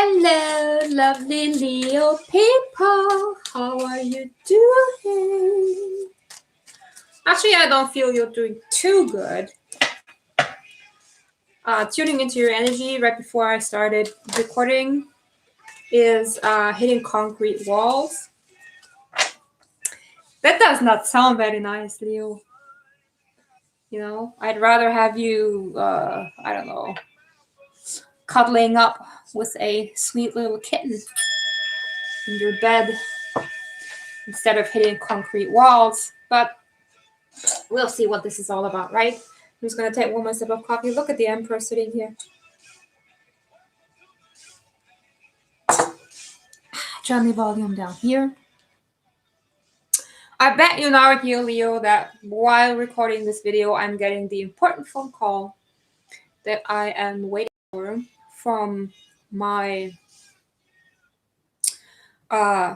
Hello, lovely Leo people. How are you doing? Actually, I don't feel you're doing too good. Tuning into your energy right before I started recording is hitting concrete walls. That does not sound very nice, Leo. You know, I'd rather have you, I don't know, cuddling up with a sweet little kitten in your bed instead of hitting concrete walls. But we'll see what this is all about, right? I'm just going to take one more sip of coffee. Look at the Emperor sitting here. Turn the volume down here. I bet you now, here, Leo, that while recording this video, I'm getting the important phone call that I am waiting for from my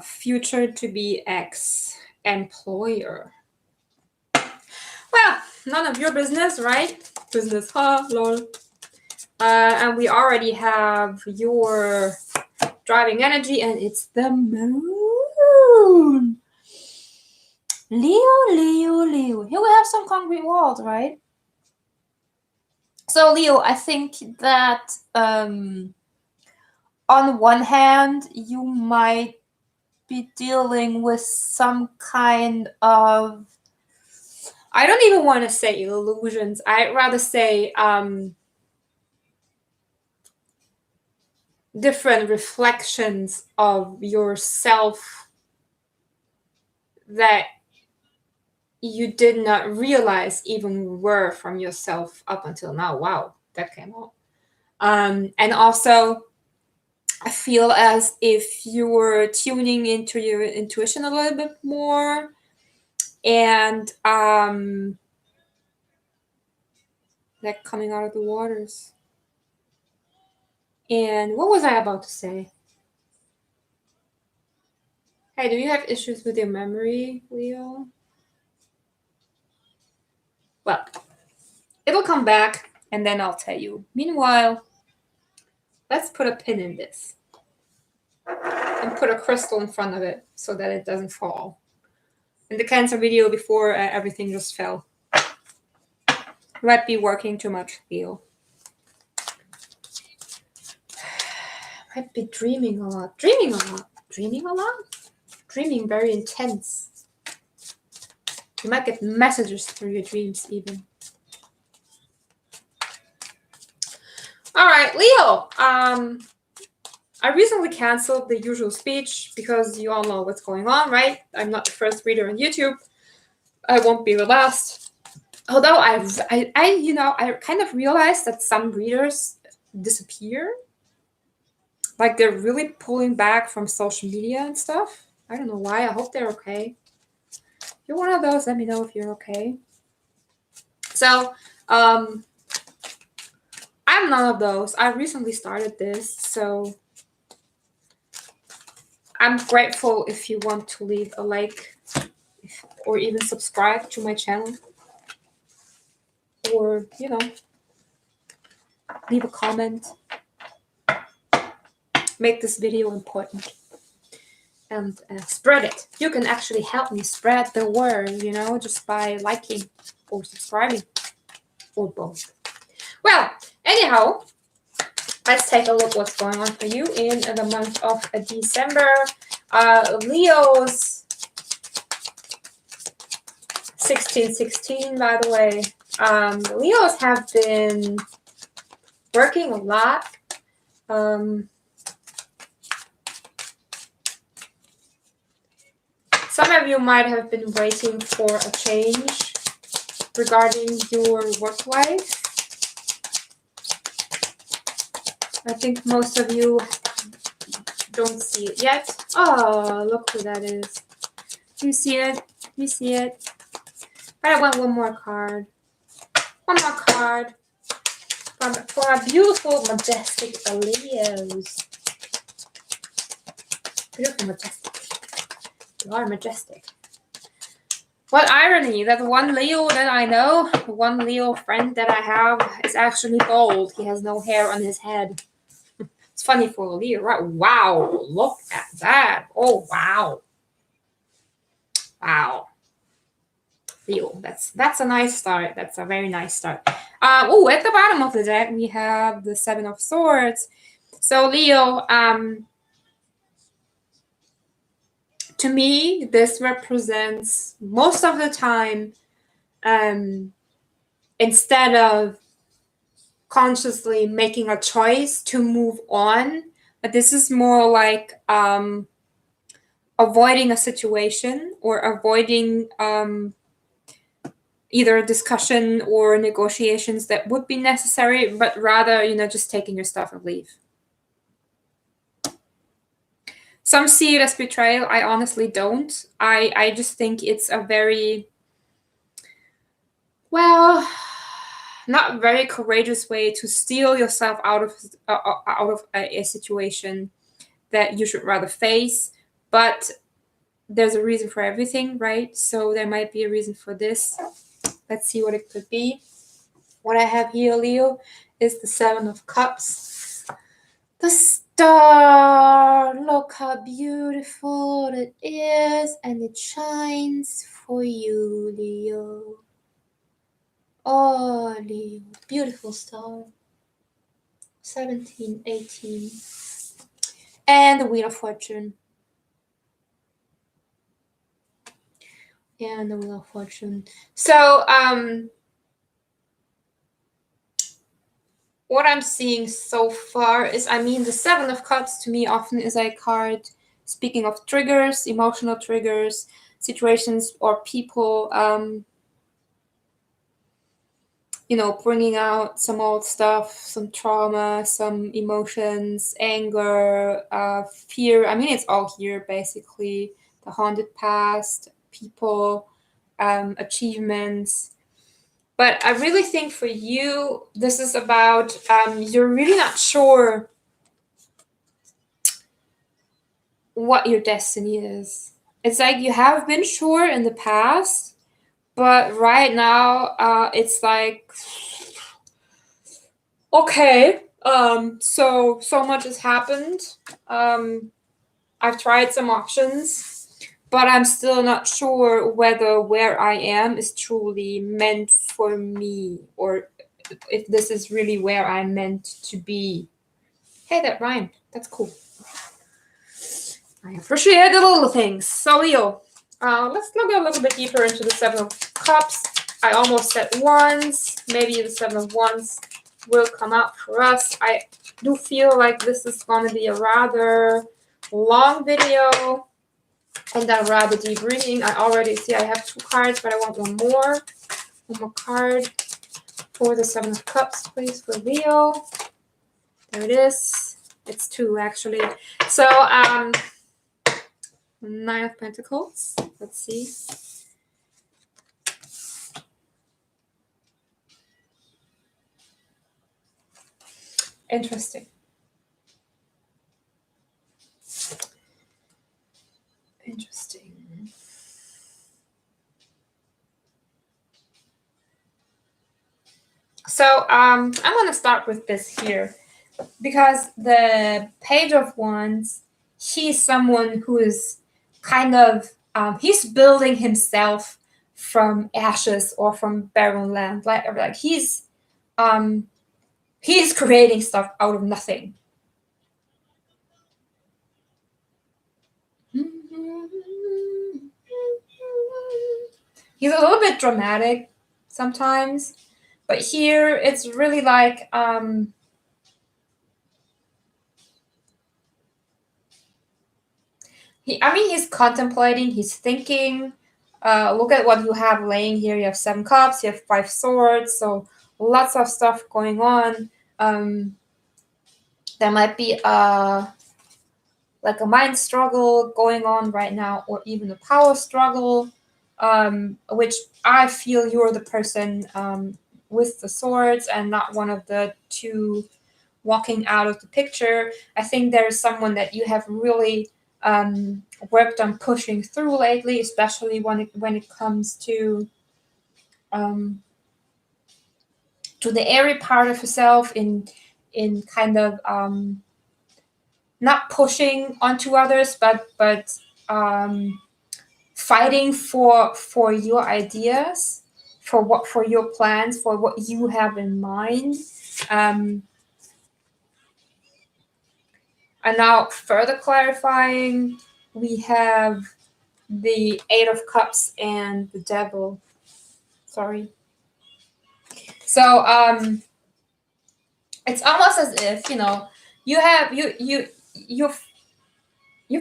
future to be ex-employer. Well, none of your business, right? Business, huh? Lol. And we already have your driving energy, and it's the moon. Leo. Here we have some concrete walls, right? So, Leo, I think that on one hand, you might be dealing with some kind of, I don't even want to say illusions. I'd rather say different reflections of yourself that you did not realize even were from yourself up until now. Wow, that came out. And also, I feel as if you were tuning into your intuition a little bit more, and like coming out of the waters. And what was I about to say? Hey, do you have issues with your memory, Leo? Well, it'll come back, and then I'll tell you. Meanwhile, let's put a pin in this and put a crystal in front of it so that it doesn't fall. In the Cancer video before, everything just fell. Might be working too much, Leo. Might be dreaming a lot. Dreaming very intense. You might get messages through your dreams even. All right, Leo. I recently canceled the usual speech because you all know what's going on, right? I'm not the first reader on YouTube. I won't be the last. Although I kind of realized that some readers disappear. Like they're really pulling back from social media and stuff. I don't know why. I hope they're okay. If you're one of those, let me know if you're okay. So, I'm none of those. I recently started this, so I'm grateful if you want to leave a like or even subscribe to my channel. Or, leave a comment. Make this video important. And spread it. You can actually help me spread the word, just by liking or subscribing. Or both. Well, anyhow, let's take a look what's going on for you in the month of December. Leo's 1616, by the way. Leos have been working a lot. Some of you might have been waiting for a change regarding your work life. I think most of you don't see it yet. Oh, look who that is. You see it? You see it? I want one more card. One more card for our beautiful, majestic Leos. Beautiful, majestic. You are majestic. What irony that the one Leo that I know, the one Leo friend that I have, is actually bald. He has no hair on his head. It's funny for Leo, right? Wow, look at that. Oh, wow. Wow. Leo, that's a nice start. That's a very nice start. Oh, at the bottom of the deck, we have the Seven of Swords. So, Leo, to me, this represents most of the time, instead of consciously making a choice to move on, but this is more like avoiding a situation or avoiding either a discussion or negotiations that would be necessary, but rather, just taking your stuff and leave. Some see it as betrayal. I honestly don't. I just think it's a very, well, not very courageous way to steal yourself out of a situation that you should rather face. But there's a reason for everything, right? So there might be a reason for this. Let's see what it could be. What I have here, Leo, is the Seven of Cups. The star. Look how beautiful it is, and it shines for you, Leo. Oh, Leo, beautiful star. 17, 18. And the Wheel of Fortune. And the Wheel of Fortune. So, what I'm seeing so far is, the Seven of Cups to me often is a card speaking of triggers, emotional triggers, situations or people, bringing out some old stuff, some trauma, some emotions, anger, fear. It's all here, basically. The haunted past, people, achievements. But I really think for you, this is about, you're really not sure what your destiny is. It's like you have been sure in the past, but right now, it's like, okay, so much has happened. I've tried some options, but I'm still not sure whether where I am is truly meant for me, or if this is really where I'm meant to be. Hey, that rhymed. That's cool. I appreciate the little things. So, Leo, let's look a little bit deeper into the Seven of Cups. I almost said Wands. Maybe the Seven of Wands will come out for us. I do feel like this is going to be a rather long video and a rather deep reading. I already see I have 2 cards, but I want one more. One more card for the Seven of Cups, please, for Leo. There it is. It's 2, actually. So, 9 of Pentacles. Let's see. Interesting. Interesting. So I'm going to start with this here, because the Page of Wands, he's someone who is kind of, he's building himself from ashes or from barren land. Like he's creating stuff out of nothing. He's a little bit dramatic sometimes, but here it's really like, he's contemplating, he's thinking. Look at what you have laying here. You have 7 cups, you have 5 swords, so lots of stuff going on. There might be like a mind struggle going on right now, or even a power struggle, which I feel you're the person with the swords and not one of the 2 walking out of the picture. I think there is someone that you have really worked on pushing through lately, especially when it comes to the airy part of yourself, in kind of not pushing onto others, but fighting for your ideas, for your plans, for what you have in mind. And now further clarifying, we have the Eight of Cups and the Devil. Sorry. So it's almost as if, you know, you've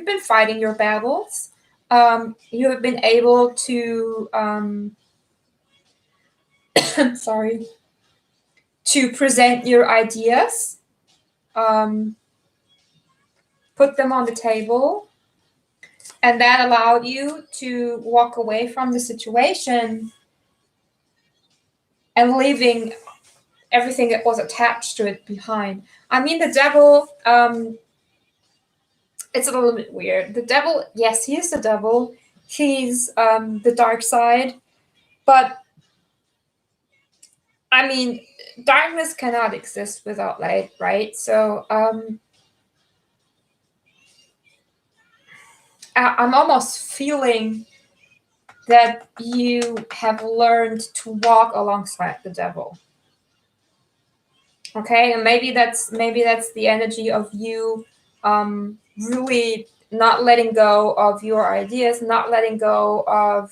been fighting your battles. You have been able to sorry, to present your ideas, put them on the table, and that allowed you to walk away from the situation and leaving everything that was attached to it behind. I mean, the devil, it's a little bit weird. The devil, yes, he is the devil. He's the dark side. But, I mean, darkness cannot exist without light, right? So I'm almost feeling that you have learned to walk alongside the devil. Okay, and maybe that's the energy of you really not letting go of your ideas, not letting go of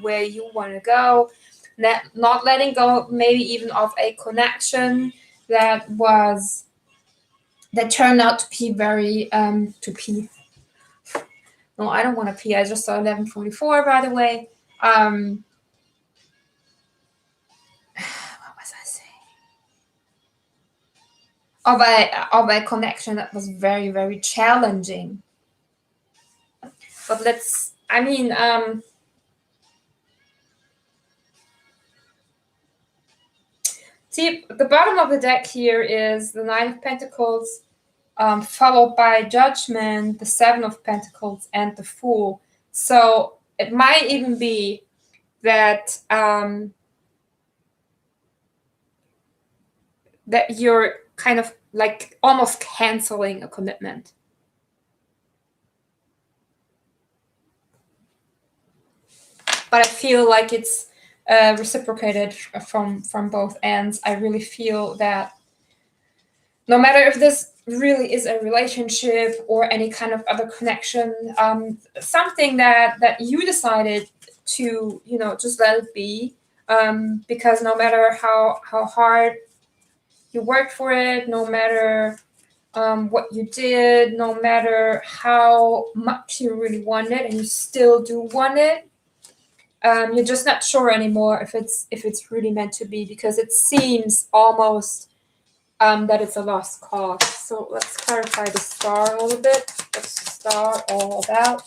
where you want to go, not letting go maybe even of a connection that turned out to be very to pee. No, I don't want to pee. I just saw 11:44, by the way. What was I saying? Of a connection that was very, very challenging. But see, the bottom of the deck here is the Nine of Pentacles, followed by Judgment, the Seven of Pentacles, and the Fool. So it might even be that that you're kind of like almost canceling a commitment. But I feel like it's reciprocated from both ends. I really feel that no matter if this really is a relationship or any kind of other connection, something that you decided to, you know, just let it be, because no matter how hard you worked for it, no matter what you did, no matter how much you really want it, and you still do want it, you're just not sure anymore if it's really meant to be, because it seems almost that it's a lost cause. So let's clarify the star a little bit. What's the star all about?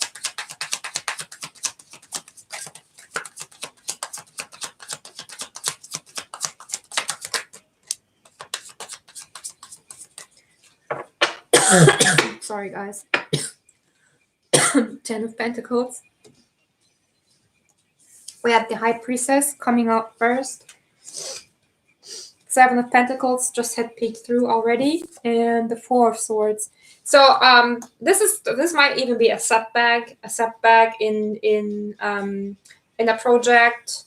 Sorry, guys. 10 of Pentacles. We have the High Priestess coming out first. Seven of Pentacles just had peeked through already, and the Four of Swords. So this might even be a setback in a project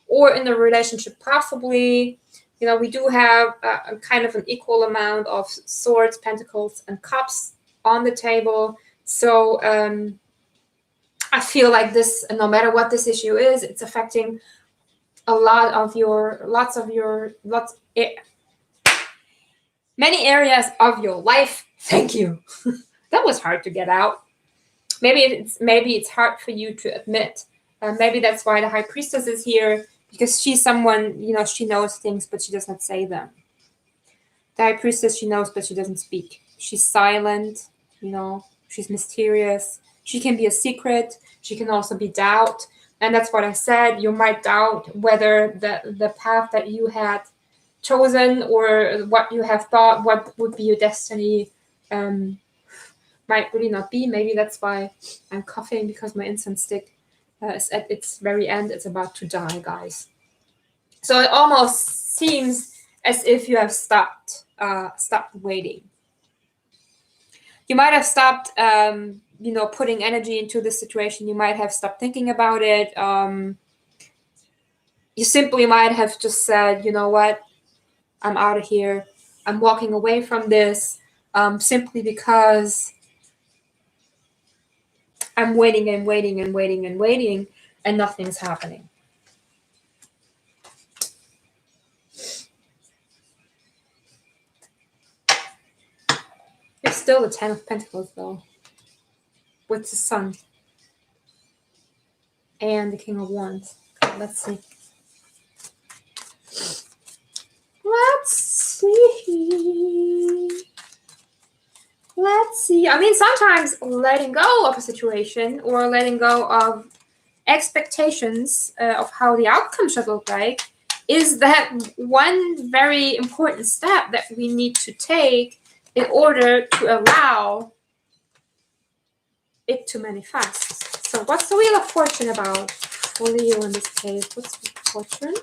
or in a relationship, possibly. You know, we do have a kind of an equal amount of Swords, Pentacles, and Cups on the table. So I feel like this, no matter what this issue is, it's affecting many areas of your life. Thank you. That was hard to get out. Maybe it's hard for you to admit. Maybe that's why the High Priestess is here, because she's someone, you know, she knows things, but she does not say them. The High Priestess, she knows, but she doesn't speak. She's silent, you know, she's mysterious. She can be a secret. She can also be doubt. And that's what I said. You might doubt whether the path that you had chosen or what you have thought, what would be your destiny, might really not be. Maybe that's why I'm coughing, because my incense stick is at its very end. It's about to die, guys. So it almost seems as if you have stopped waiting. You might have stopped, putting energy into the situation. You might have stopped thinking about it. You simply might have just said, you know what, I'm out of here. I'm walking away from this, simply because I'm waiting and waiting and waiting and waiting, and nothing's happening. It's still the 10 of Pentacles, though, with the Sun and the King of Wands. Okay, let's see. Let's see. I mean, sometimes letting go of a situation or letting go of expectations of how the outcome should look like is that one very important step that we need to take in order to allow it to manifest. So what's the Wheel of Fortune about for Leo in this case? What's the fortune?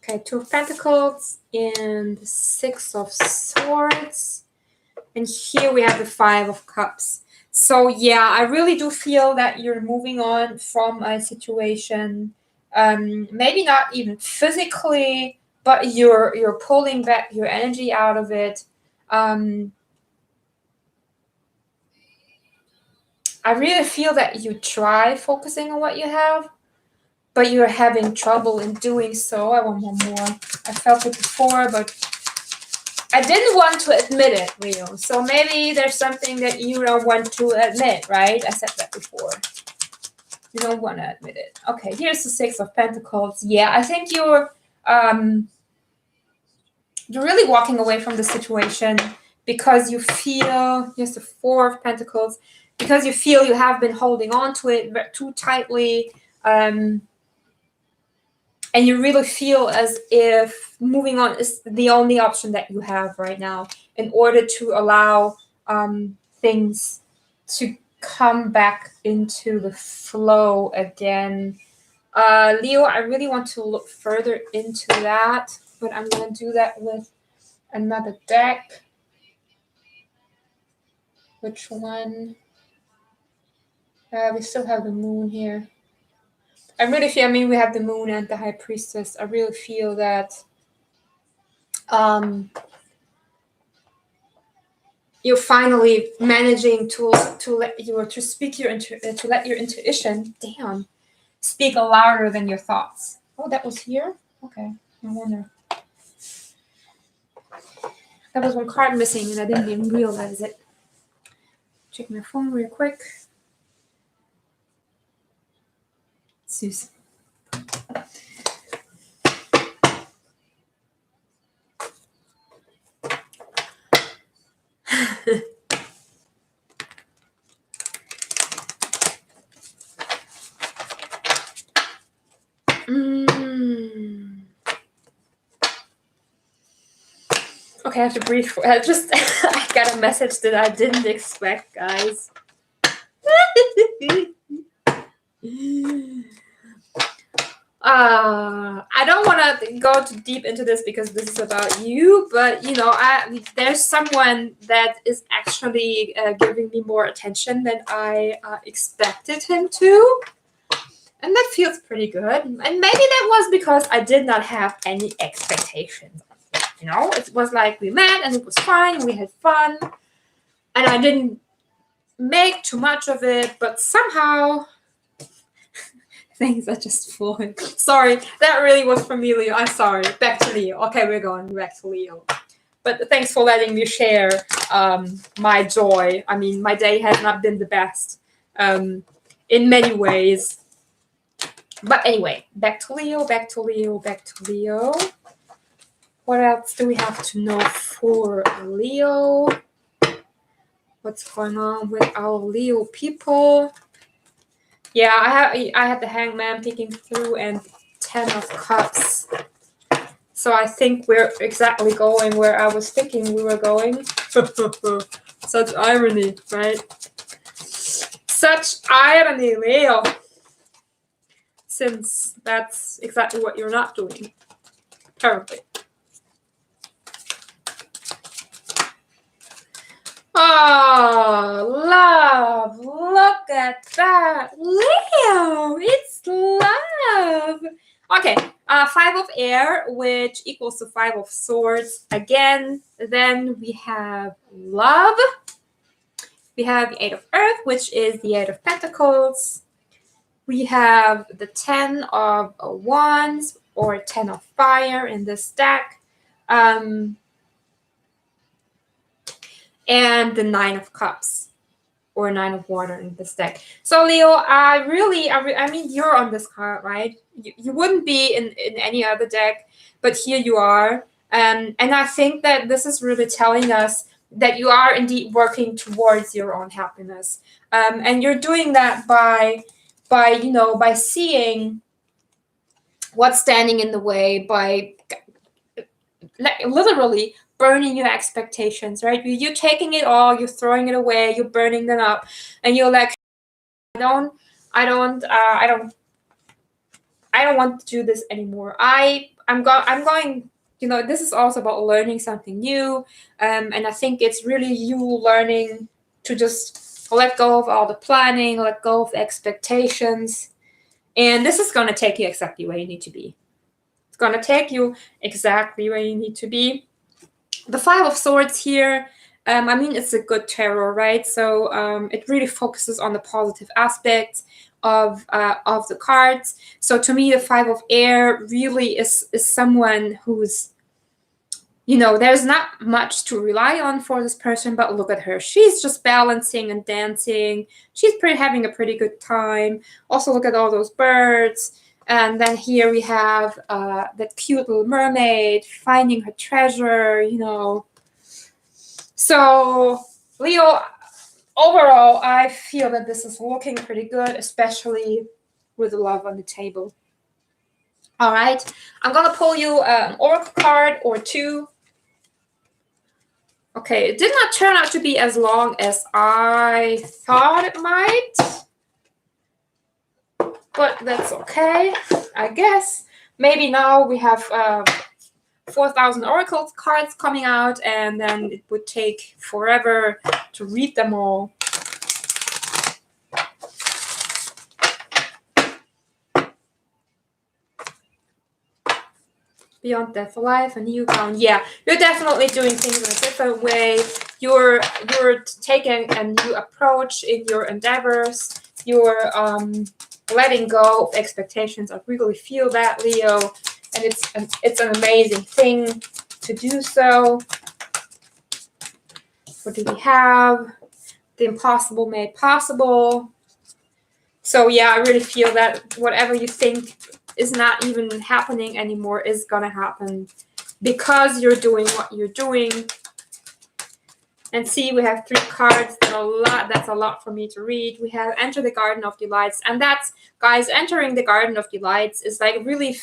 Okay, 2 of Pentacles and the 6 of Swords. And here we have the 5 of Cups. So yeah, I really do feel that you're moving on from a situation, maybe not even physically, but you're pulling back your energy out of it. I really feel that you try focusing on what you have, but you're having trouble in doing so. I want one more. I felt it before, but I didn't want to admit it, Leo. So maybe there's something that you don't want to admit, right? I said that before. You don't want to admit it. Okay, here's the 6 of Pentacles. Yeah, I think you're really walking away from the situation because you feel, here's the 4 of Pentacles, because you feel you have been holding on to it too tightly, and you really feel as if moving on is the only option that you have right now in order to allow things to come back into the flow again. Leo, I really want to look further into that, but I'm going to do that with another deck. Which one? We still have the Moon here. I really feel, we have the Moon and the High Priestess. I really feel that you're finally managing to let your intuition, speak louder than your thoughts. Oh, that was here? Okay, no wonder. That was one card missing and I didn't even realize it. Check my phone real quick. Susan. Okay, I have to breathe. I got a message that I didn't expect, guys. I don't want to go too deep into this because this is about you, but there's someone that is actually giving me more attention than I expected him to, and that feels pretty good. And maybe that was because I did not have any expectations. It was like we met and it was fine, we had fun, and I didn't make too much of it, but somehow things are just flowing. Sorry, that really was from me, Leo. I'm sorry. Back to Leo. Okay, we're going back to Leo. But thanks for letting me share my joy. My day has not been the best in many ways. But anyway, back to Leo, back to Leo, back to Leo. What else do we have to know for Leo? What's going on with our Leo people? Yeah, I had the Hangman peeking through and 10 of Cups. So I think we're exactly going where I was thinking we were going. Such irony, right? Such irony, Leo. since that's exactly what you're not doing terribly. Oh, love. Look at that. Leo, it's love. Okay, 5 of air, which equals to 5 of swords again. Then we have love. We have the 8 of earth, which is the 8 of pentacles. We have the 10 of wands, or 10 of fire in this deck. And the 9 of cups, or 9 of water in this deck. So Leo, I mean, you're on this card, right? You wouldn't be in any other deck, but here you are. And I think that this is really telling us that you are indeed working towards your own happiness. And you're doing that by seeing what's standing in the way, by literally burning your expectations, right? You're taking it all, you're throwing it away, you're burning them up, and you're like, I don't want to do this anymore. I'm going. This is also about learning something new, and I think it's really you learning to just let go of all the planning, let go of the expectations, and this is going to take you exactly where you need to be. It's going to take you exactly where you need to be. The 5 of swords here, I mean, it's a good tarot, right? So it really focuses on the positive aspects of the cards. So to me, the 5 of air really is someone who's, there's not much to rely on for this person, but look at her. She's just balancing and dancing. She's having a pretty good time. Also, look at all those birds. And then here we have that cute little mermaid finding her treasure, So, Leo, overall, I feel that this is looking pretty good, especially with the love on the table. All right, I'm going to pull you an oracle card or two. Okay, it did not turn out to be as long as I thought it might. But that's okay, I guess. Maybe now we have 4,000 oracle cards coming out, and then it would take forever to read them all. Beyond death, life, a new ground. Yeah, you're definitely doing things in a different way. You're taking a new approach in your endeavors. You're letting go of expectations. I really feel that, Leo, and it's an amazing thing to do so. What do we have? The impossible made possible. So yeah, I really feel that whatever you think is not even happening anymore is gonna happen because you're doing what you're doing. And see, we have 3 cards. That's a lot for me to read. We have Enter the Garden of Delights. And that's, guys, entering the Garden of Delights is like really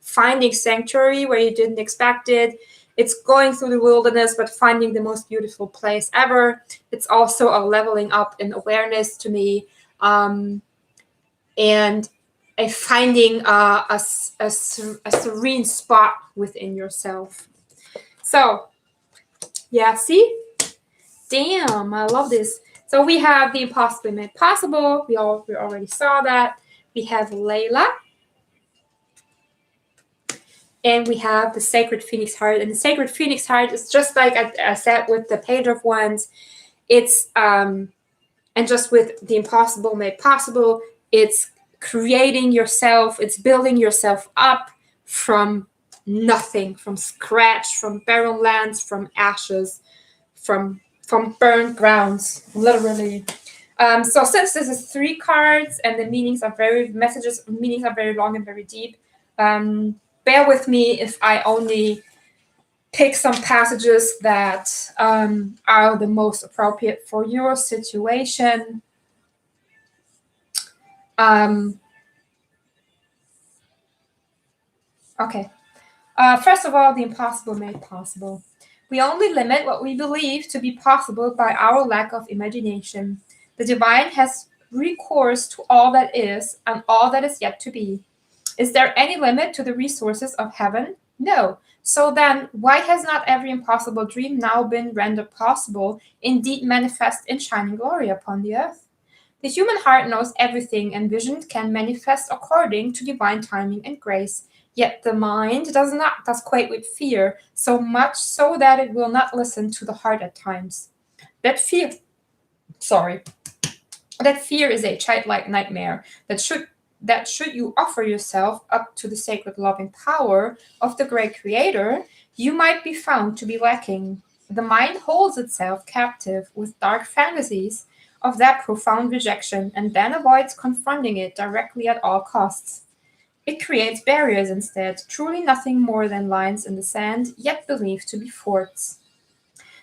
finding sanctuary where you didn't expect it. It's going through the wilderness, but finding the most beautiful place ever. It's also a leveling up in awareness to me. And finding a serene spot within yourself. So, yeah, see? Damn, I love this. So we have the impossible made possible. We already saw that. We have Layla. And we have the Sacred Phoenix Heart. And the Sacred Phoenix Heart is just like I said with the Page of Wands. It's, and just with the impossible made possible, it's creating yourself. It's building yourself up from nothing, from scratch, from barren lands, from ashes, from burned grounds, literally. So since this is 3 cards and the meanings are very long and very deep, bear with me if I only pick some passages that are the most appropriate for your situation. Okay. First of all, the impossible made possible. We only limit what we believe to be possible by our lack of imagination. The divine has recourse to all that is and all that is yet to be. Is there any limit to the resources of heaven? No. So then, why has not every impossible dream now been rendered possible, indeed manifest in shining glory upon the earth? The human heart knows everything, and vision can manifest according to divine timing and grace. Yet the mind does quake with fear, so much so that it will not listen to the heart at times. That fear, sorry, that fear is a childlike nightmare that should you offer yourself up to the sacred loving power of the great Creator, you might be found to be lacking. The mind holds itself captive with dark fantasies of that profound rejection and then avoids confronting it directly at all costs. It creates barriers instead, truly nothing more than lines in the sand, yet believed to be forts.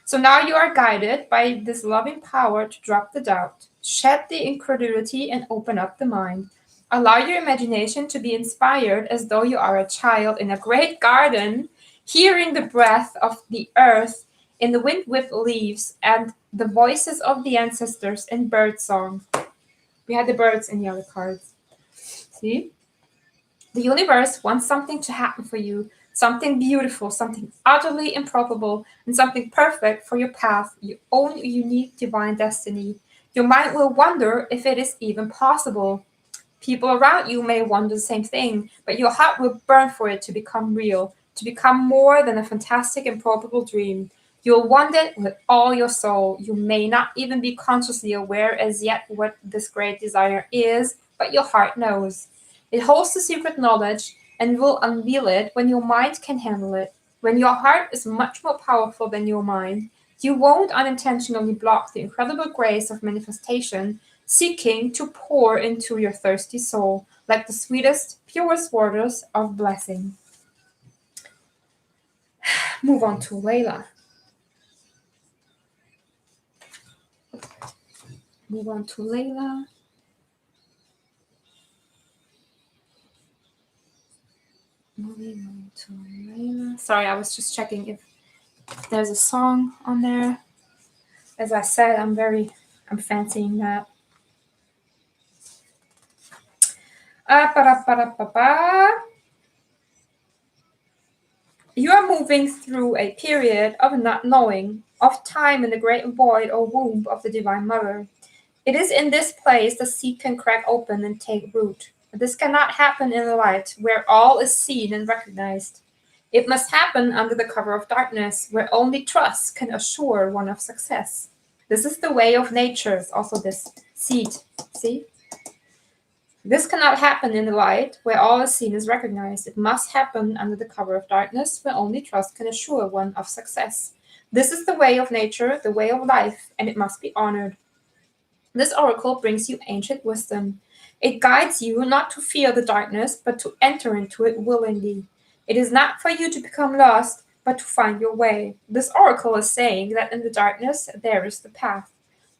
So now you are guided by this loving power to drop the doubt, shed the incredulity, and open up the mind. Allow your imagination to be inspired as though you are a child in a great garden, hearing the breath of the earth in the wind whipped leaves and the voices of the ancestors in bird song. We had the birds in the other cards. See? The universe wants something to happen for you, something beautiful, something utterly improbable, and something perfect for your path, your own unique divine destiny. Your mind will wonder if it is even possible. People around you may wonder the same thing, but your heart will burn for it to become real, to become more than a fantastic, improbable dream. You'll want it with all your soul. You may not even be consciously aware as yet what this great desire is, but your heart knows. It holds the secret knowledge and will unveil it when your mind can handle it. When your heart is much more powerful than your mind, you won't unintentionally block the incredible grace of manifestation seeking to pour into your thirsty soul like the sweetest, purest waters of blessing. Move on to Layla. Move on to Layla. Moving on to Layla. Sorry, I was just checking if there's a song on there. As I said, I'm fancying that. You are moving through a period of not knowing, of time in the great void or womb of the Divine Mother. It is in this place the seed can crack open and take root. This cannot happen in the light, where all is seen and recognized. It must happen under the cover of darkness, where only trust can assure one of success. This is the way of nature, also this seed. See? This cannot happen in the light, where all is seen is recognized. It must happen under the cover of darkness, where only trust can assure one of success. This is the way of nature, the way of life, and it must be honored. This oracle brings you ancient wisdom. It guides you not to fear the darkness, but to enter into it willingly. It is not for you to become lost, but to find your way. This oracle is saying that in the darkness there is the path.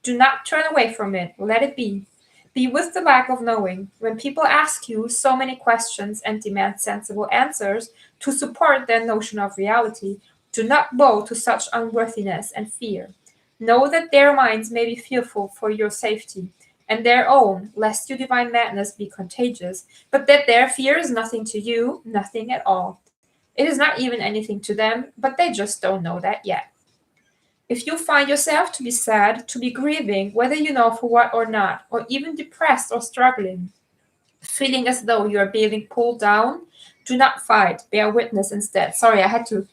Do not turn away from it. Let it be. Be with the lack of knowing. When people ask you so many questions and demand sensible answers to support their notion of reality, do not bow to such unworthiness and fear. Know that their minds may be fearful for your safety, and their own, lest your divine madness be contagious, but that their fear is nothing to you, nothing at all. It is not even anything to them, but they just don't know that yet. If you find yourself to be sad, to be grieving, whether you know for what or not, or even depressed or struggling, feeling as though you are being pulled down, do not fight, bear witness instead. Sorry, I had to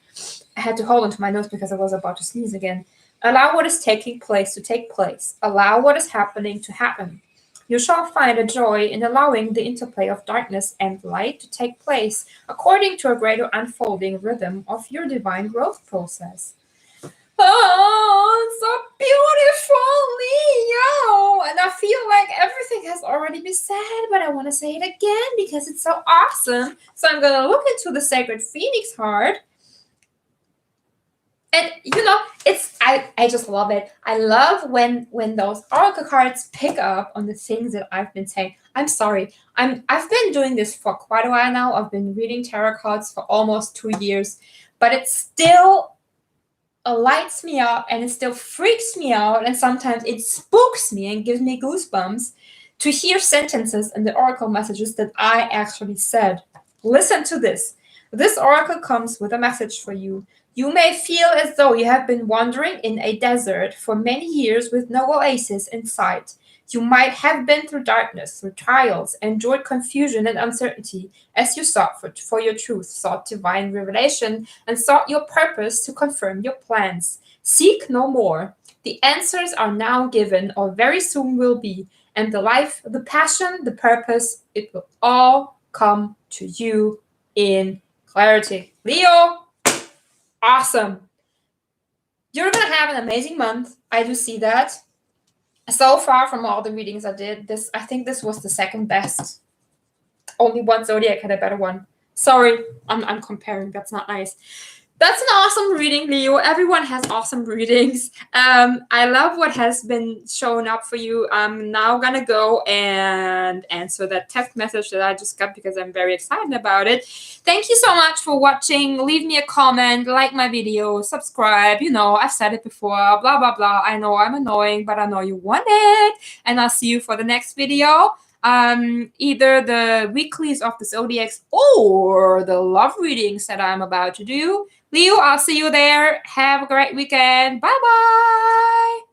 hold onto my nose because I was about to sneeze again. Allow what is taking place to take place. Allow what is happening to happen. You shall find a joy in allowing the interplay of darkness and light to take place according to a greater unfolding rhythm of your divine growth process. Oh, it's so beautiful, Leo! And I feel like everything has already been said, but I want to say it again because it's so awesome. So I'm going to look into the Sacred Phoenix heart. And I just love it. I love when those oracle cards pick up on the things that I've been saying. I'm sorry. I've been doing this for quite a while now. I've been reading tarot cards for almost 2 years, but it still lights me up and it still freaks me out, and sometimes it spooks me and gives me goosebumps to hear sentences in the oracle messages that I actually said. Listen to this. This oracle comes with a message for you. You may feel as though you have been wandering in a desert for many years with no oasis in sight. You might have been through darkness, through trials, endured confusion and uncertainty as you sought for your truth, sought divine revelation, and sought your purpose to confirm your plans. Seek no more. The answers are now given, or very soon will be, and the life, the passion, the purpose, it will all come to you in clarity. Leo, awesome. You're going to have an amazing month. I do see that. So far from all the readings I did, I think this was the second best. Only one zodiac had a better one. Sorry, I'm comparing. That's not nice. That's an awesome reading, Leo. Everyone has awesome readings. I love what has been showing up for you. I'm now going to go and answer that text message that I just got because I'm very excited about it. Thank you so much for watching. Leave me a comment, like my video, subscribe. You know, I've said it before, blah, blah, blah. I know I'm annoying, but I know you want it. And I'll see you for the next video. Either the weeklies of the zodiacs or the love readings that I'm about to do. Leo, I'll see you there. Have a great weekend. Bye-bye.